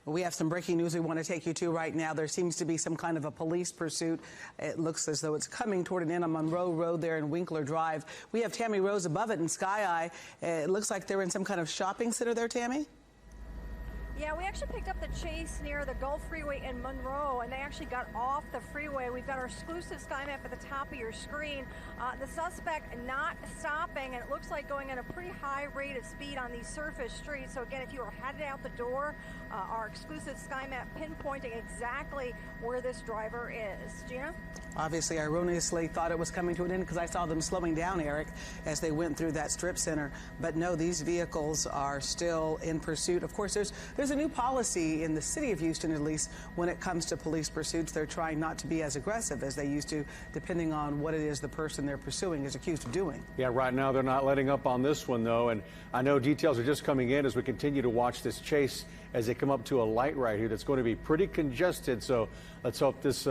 We have some breaking news we want to take you to right now. There seems to be some kind of a police pursuit. It looks as though it's coming toward an end on Monroe Road there in Winkler Drive. We have Tammy Rose above it in Sky Eye. It looks like they're in some kind of shopping center there, Tammy? Yeah, we actually picked up the chase near the Gulf Freeway in Monroe, and they actually got off the freeway. We've got our exclusive sky map at the top of your screen. The suspect not stopping, and it looks like going at a pretty high rate of speed on these surface streets. So again, if you were headed out the door, our exclusive sky map pinpointing exactly where this driver is. Gina? Obviously, I erroneously thought it was coming to an end because I saw them slowing down, Eric, as they went through that strip center. But no, these vehicles are still in pursuit. Of course, there's a new policy in the city of Houston, at least, when it comes to police pursuits. They're trying not to be as aggressive as they used to, depending on what it is the person they're pursuing is accused of doing. Yeah, right now they're not letting up on this one, though. And I know details are just coming in as we continue to watch this chase as they come up to a light right here that's going to be pretty congested. So let's hope this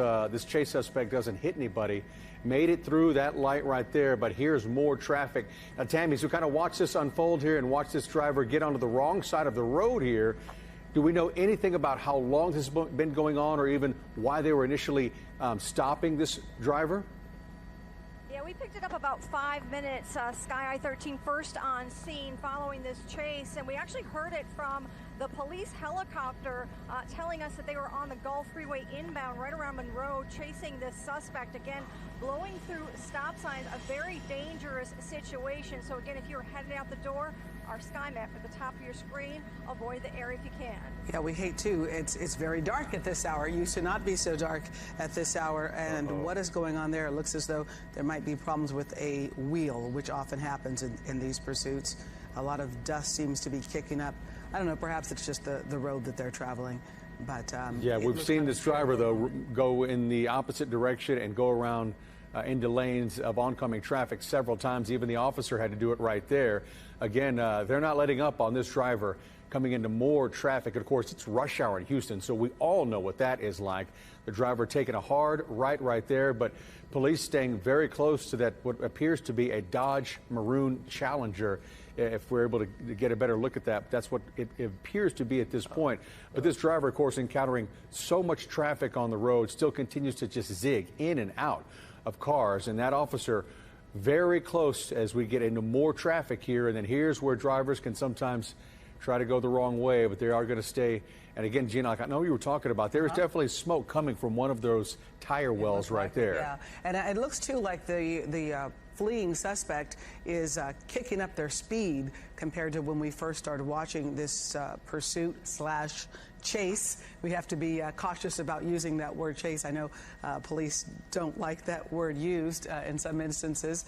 chase suspect doesn't hit anybody. Made it through that light right there, but here's more traffic. Now, Tammy, so kind of watch this unfold here and watch this driver get onto the wrong side of the road here. Do we know anything about how long this has been going on, or even why they were initially stopping this driver? Yeah, we picked it up about 5 minutes. Sky I-13 first on scene following this chase, and we actually heard it from the police helicopter telling us that they were on the Gulf Freeway inbound right around Monroe chasing this suspect. Again, blowing through stop signs, a very dangerous situation. So again, if you're headed out the door, our sky map at the top of your screen, avoid the area if you can. Yeah, we hate to. It's very dark at this hour. It used to not be so dark at this hour. And what is going on there? It looks as though there might be problems with a wheel, which often happens in these pursuits. A lot of dust seems to be kicking up. I don't know, perhaps it's just the road that they're traveling. But yeah, we've seen this driver, though, go in the opposite direction and go around into lanes of oncoming traffic several times. Even the officer had to do it right there. Again, they're not letting up on this driver coming into more traffic. Of course, it's rush hour in Houston, so we all know what that is like. The driver taking a hard right there, but police staying very close to that, what appears to be a Dodge Maroon Challenger. If we're able to get a better look at that, that's what it appears to be at this point. But this driver, of course, encountering so much traffic on the road, still continues to just zig in and out of cars. And that officer very close as we get into more traffic here. And then here's where drivers can sometimes try to go the wrong way, but they are going to stay. And again, Gina, like I know you were talking about, there is definitely smoke coming from one of those tire wells right there. Yeah, and it looks too like the fleeing suspect is kicking up their speed compared to when we first started watching this pursuit / chase. We have to be cautious about using that word chase. I know police don't like that word used in some instances,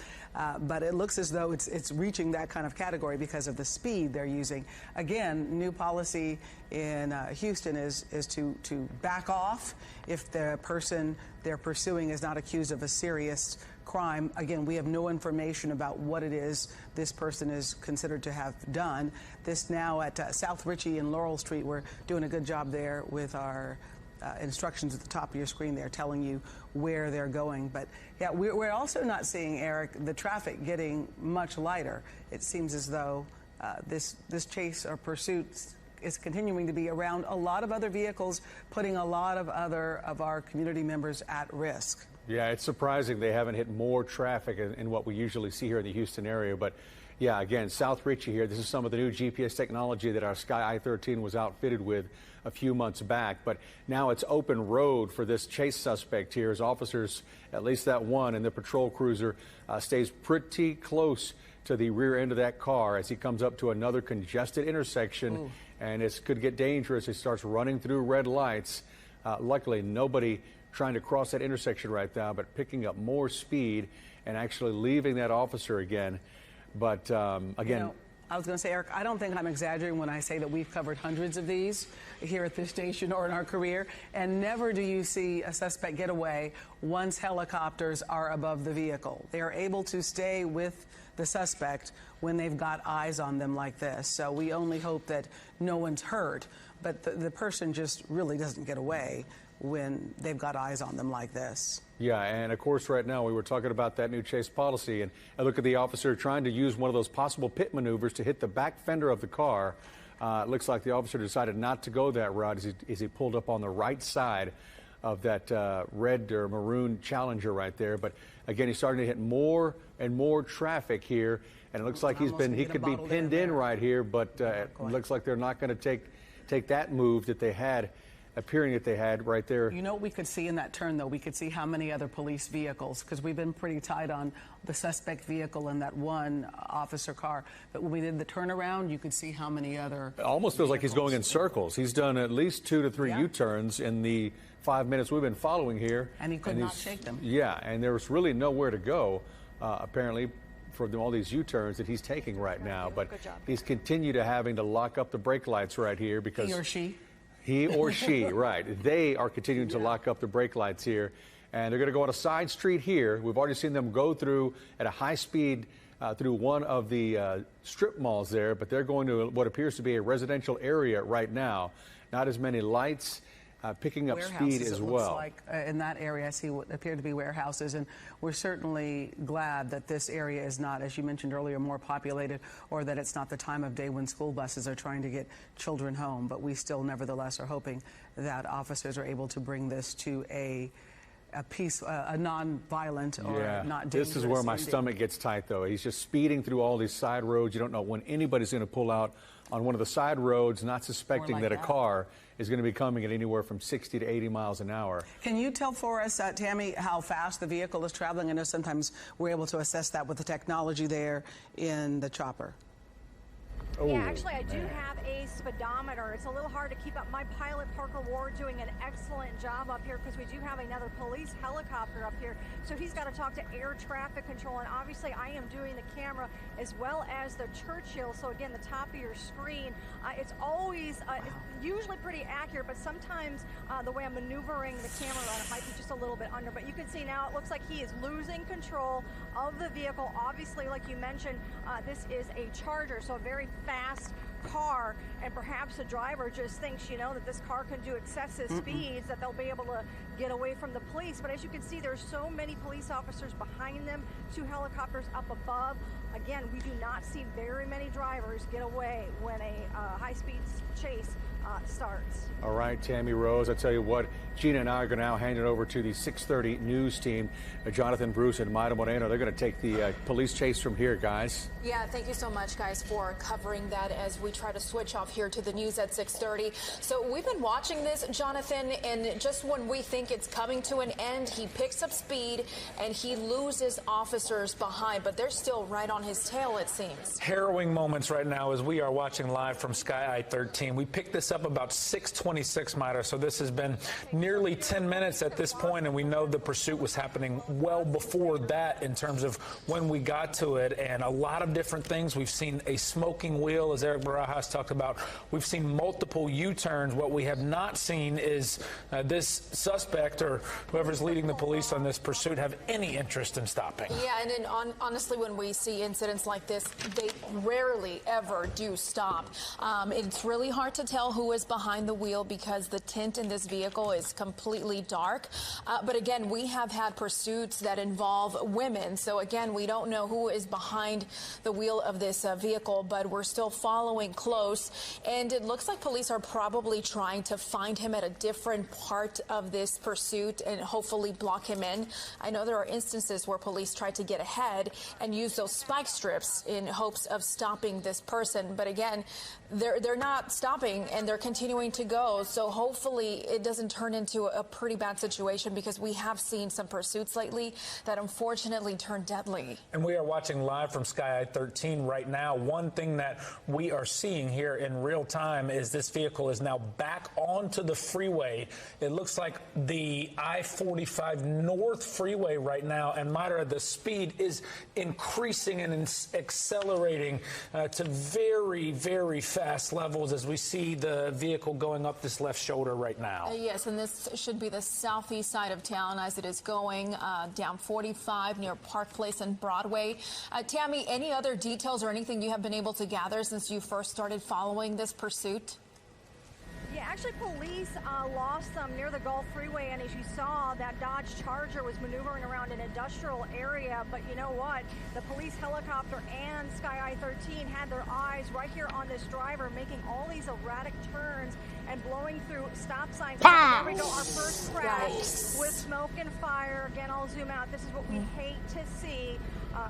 but it looks as though it's reaching that kind of category because of the speed they're using. Again, new policy in Houston is to back off if the person they're pursuing is not accused of a serious crime. Again, we have no information about what it is this person is considered to have done. This now at South Ritchie and Laurel Street. We're doing a good job there with our instructions at the top of your screen there telling you where they're going. But yeah, we're also not seeing, Eric, the traffic getting much lighter. It seems as though this chase or pursuit is continuing to be around a lot of other vehicles, putting a lot of our community members at risk. Yeah, it's surprising they haven't hit more traffic in what we usually see here in the Houston area. But yeah, again, South Ritchie here, this is some of the new GPS technology that our Sky I-13 was outfitted with a few months back. But now it's open road for this chase suspect here as officers, at least that one, and the patrol cruiser stays pretty close to the rear end of that car as he comes up to another congested intersection. Ooh. And it could get dangerous. He starts running through red lights. Luckily, nobody trying to cross that intersection right now, but picking up more speed and actually leaving that officer again. But again, you know, I was going to say, Eric, I don't think I'm exaggerating when I say that we've covered hundreds of these here at this station or in our career, and never do you see a suspect get away once helicopters are above the vehicle. They are able to stay with the suspect when they've got eyes on them like this. So we only hope that no one's hurt, but the person just really doesn't get away when they've got eyes on them like this. Yeah, and of course right now we were talking about that new chase policy, and I look at the officer trying to use one of those possible pit maneuvers to hit the back fender of the car. It looks like the officer decided not to go that route as he pulled up on the right side of that red or maroon Challenger right there. But again, he's starting to hit more and more traffic here, and it looks like he could be pinned in right here, but it looks like they're not going to take that move that they had, appearing that they had right there. You know what we could see in that turn, though? We could see how many other police vehicles, because we've been pretty tight on the suspect vehicle and that one officer car. But when we did the turnaround, you could see how many other It almost feels like he's going in circles. He's done at least 2 to 3 U-turns in the 5 minutes we've been following here. And he could not shake them. Yeah, and there was really nowhere to go, apparently, for all these U-turns that he's taking right now. But he's continued to having to lock up the brake lights right here because he or she. He or she, right. They are continuing to lock up the brake lights here. And they're going to go on a side street here. We've already seen them go through at a high speed through one of the strip malls there. But they're going to what appears to be a residential area right now. Not as many lights. Picking up speed as well. Looks like in that area, I see what appear to be warehouses, and we're certainly glad that this area is not, as you mentioned earlier, more populated, or that it's not the time of day when school buses are trying to get children home. But we still, nevertheless, are hoping that officers are able to bring this to a non-violent or not dangerous. This is where my stomach gets tight, though. He's just speeding through all these side roads. You don't know when anybody's going to pull out on one of the side roads, not suspecting that a car is going to be coming at anywhere from 60 to 80 miles an hour. Can you tell for us, Tammy, how fast the vehicle is traveling? I know sometimes we're able to assess that with the technology there in the chopper. Yeah, actually, I do have a speedometer. It's a little hard to keep up. My pilot, Parker Ward, doing an excellent job up here because we do have another police helicopter up here. So he's got to talk to air traffic control. And obviously, I am doing the camera as well as the Churchill. So again, the top of your screen, it's always usually pretty accurate, but sometimes the way I'm maneuvering the camera on it might be just a little bit under. But you can see now it looks like he is losing control of the vehicle. Obviously, like you mentioned, this is a Charger, so a very fast car, and perhaps the driver just thinks, you know, that this car can do excessive speeds, that they'll be able to get away from the police. But as you can see, there's so many police officers behind them, 2 helicopters up above. Again, we do not see very many drivers get away when a high-speed chase starts. All right, Tammy Rose, I tell you what, Gina and I are going to now hand it over to the 6:30 news team. Jonathan Bruce and Mayra Moreno, they're going to take the police chase from here, guys. Yeah, thank you so much, guys, for covering that as we try to switch off here to the news at 6:30. So we've been watching this, Jonathan, and just when we think it's coming to an end, he picks up speed and he loses officers behind, but they're still right on his tail, it seems. Harrowing moments right now as we are watching live from Sky I-13. We picked this up about 6:26, Mayra, so this has been nearly 10 minutes at this point, and we know the pursuit was happening well before that in terms of when we got to it, and a lot of different things. We've seen a smoking wheel, as Eric Barajas talked about. We've seen multiple U-turns. What we have not seen is this suspect or whoever's leading the police on this pursuit have any interest in stopping. Yeah, and then honestly, when we see incidents like this, they rarely ever do stop. It's really hard to tell who is behind the wheel because the tint in this vehicle is completely dark. But again, we have had pursuits that involve women. So again, we don't know who is behind the wheel of this vehicle, but we're still following close. And it looks like police are probably trying to find him at a different part of this pursuit and hopefully block him in. I know there are instances where police try to get ahead and use those spike strips in hopes of stopping this person. But again, they're not stopping and they're continuing to go. So hopefully it doesn't turn into a pretty bad situation because we have seen some pursuits lately that unfortunately turn deadly. And we are watching live from Sky I-13 right now. One thing that we are seeing here in real time is this vehicle is now back onto the freeway. It looks like the I-45 North freeway right now. And Mayra, the speed is increasing and accelerating to very, very fast levels as we see the vehicle going up this left shoulder right now. Yes, and this should be the southeast side of town as it is going down 45 near Park Place and Broadway. Tammy, any other details or anything you have been able to gather since you first started following this pursuit? Yeah, actually. actually, police lost them near the Gulf Freeway, and as you saw, that Dodge Charger was maneuvering around an industrial area. But you know what? The police helicopter and Sky I-13 had their eyes right here on this driver, making all these erratic turns and blowing through stop signs. There we go, our first crash with smoke and fire. Again, I'll zoom out. This is what we hate to see.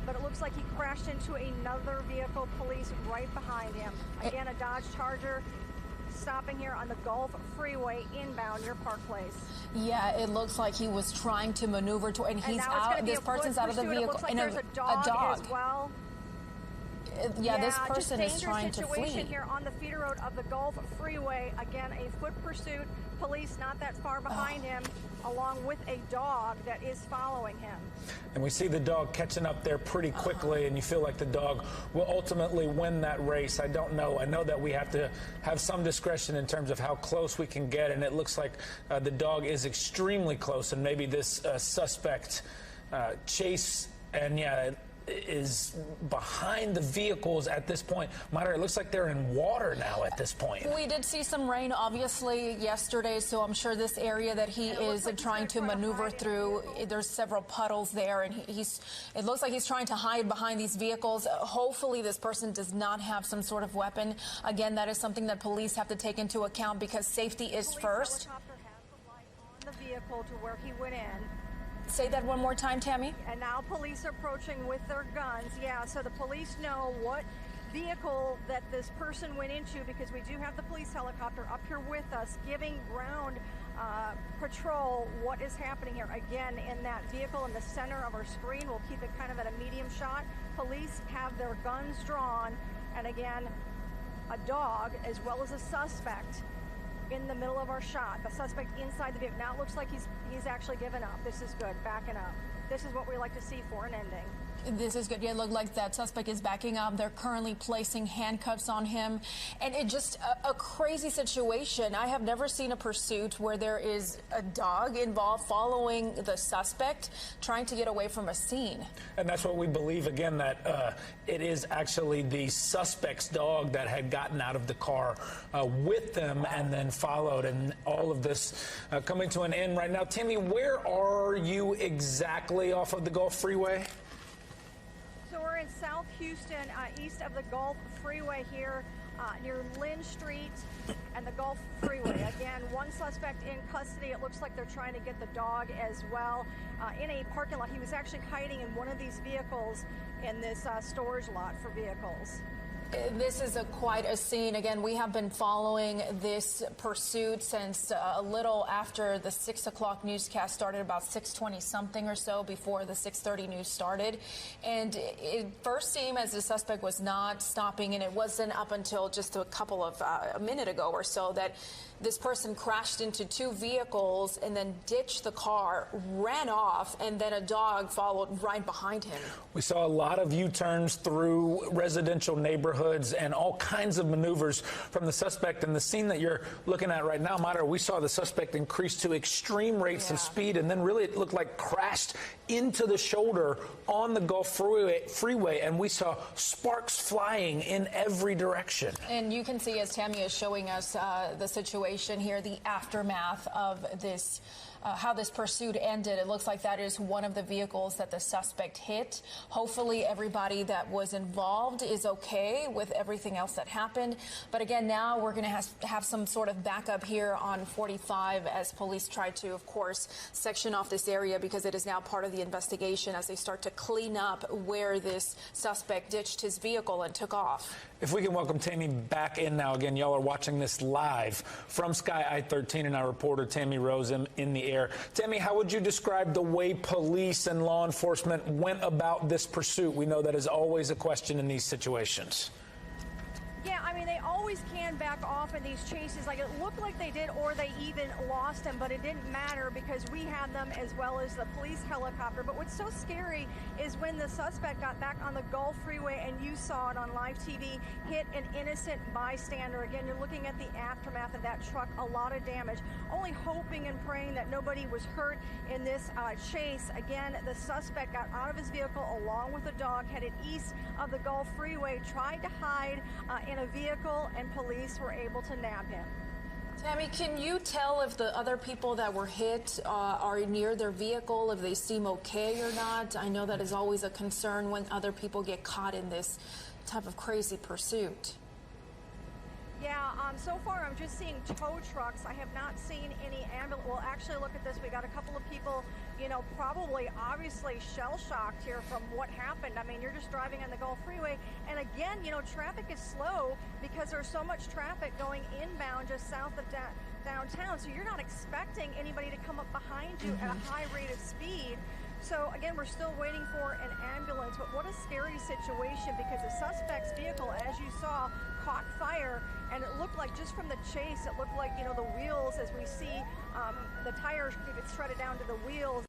But it looks like he crashed into another vehicle, police right behind him. Again, a Dodge Charger stopping here on the Gulf Freeway inbound near Park Place. Yeah, it looks like he was trying to maneuver to, and he's out. This person's out of the vehicle. It looks like there's a dog as well. Yeah, this person is trying to flee. Situation here on the feeder road of the Gulf Freeway. Again, a foot pursuit. Police not that far behind him, along with a dog that is following him. And we see the dog catching up there pretty quickly, and you feel like the dog will ultimately win that race. I don't know. I know that we have to have some discretion in terms of how close we can get, and it looks like the dog is extremely close, and maybe this suspect chase, and yeah, is behind the vehicles at this point. Myra, it looks like they're in water now at this point. We did see some rain, obviously, yesterday, so I'm sure this area that he is trying to maneuver through, there's several puddles there, and it looks like he's trying to hide behind these vehicles. Hopefully this person does not have some sort of weapon. Again, that is something that police have to take into account because safety is first. Helicopter has the light on the vehicle to where he went in. Say that one more time, Tammy. And now police are approaching with their guns. Yeah, so the police know what vehicle that this person went into because we do have the police helicopter up here with us giving ground patrol what is happening here. Again, in that vehicle in the center of our screen, we'll keep it kind of at a medium shot. Police have their guns drawn, and again, a dog as well as a suspect in the middle of our shot. The suspect inside the vehicle. Now it looks like he's actually given up. This is good. Backing up. This is what we like to see for an ending. This is good. Yeah, it looked like that suspect is backing up. They're currently placing handcuffs on him. And it just a crazy situation. I have never seen a pursuit where there is a dog involved following the suspect, trying to get away from a scene. And that's what we believe, again, that it is actually the suspect's dog that had gotten out of the car with them and then followed. And all of this coming to an end right now. Tammy, where are you exactly off of the Gulf Freeway? So we're in South Houston, east of the Gulf Freeway here, near Lynn Street and the Gulf Freeway. Again, one suspect in custody. It looks like they're trying to get the dog as well in a parking lot. He was actually hiding in one of these vehicles in this storage lot for vehicles. This is quite a scene. Again, we have been following this pursuit since a little after the 6 o'clock newscast started, about 6:20 something or so before the 6:30 news started. And it first seemed as the suspect was not stopping, and it wasn't up until just a minute ago or so that this person crashed into two vehicles and then ditched the car, ran off, and then a dog followed right behind him. We saw a lot of U-turns through residential neighborhoods and all kinds of maneuvers from the suspect. And the scene that you're looking at right now, Myra, we saw the suspect increase to extreme rates of speed, and then really it looked like crashed into the shoulder on the Gulf Freeway, and we saw sparks flying in every direction. And you can see, as Tammy is showing us the situation here, the aftermath of this, how this pursuit ended. It looks like that is one of the vehicles that the suspect hit. Hopefully everybody that was involved is okay with everything else that happened. But again, now we're going to have some sort of backup here on 45 as police try to, of course, section off this area because it is now part of the investigation as they start to clean up where this suspect ditched his vehicle and took off. If we can welcome Tammy back in now. Again, y'all are watching this live from Sky I-13 and our reporter Tammy Rose in the air. Tammy, how would you describe the way police and law enforcement went about this pursuit? We know that is always a question in these situations. Yeah, I mean, they always can back off in these chases. Like, it looked like they did, or they even lost him, but it didn't matter because we had them as well as the police helicopter. But what's so scary is when the suspect got back on the Gulf Freeway, and you saw it on live TV, hit an innocent bystander. Again, you're looking at the aftermath of that truck, a lot of damage. Only hoping and praying that nobody was hurt in this chase. Again, the suspect got out of his vehicle along with a dog, headed east of the Gulf Freeway, tried to hide in a vehicle, and police were able to nab him. Tammy, can you tell if the other people that were hit are near their vehicle, if they seem okay or not? I know that is always a concern when other people get caught in this type of crazy pursuit. Yeah, so far I'm just seeing tow trucks. I have not seen any ambulance. Well, actually, look at this. We got a couple of people, you know, probably obviously shell-shocked here from what happened. I mean, you're just driving on the Gulf Freeway. And again, you know, traffic is slow because there's so much traffic going inbound just south of downtown. So you're not expecting anybody to come up behind you at a high rate of speed. So again, we're still waiting for an ambulance, but what a scary situation because the suspect's vehicle, as you saw, caught fire, and it looked like just from the chase, it looked like, you know, the wheels, as we see the tires get shredded down to the wheels.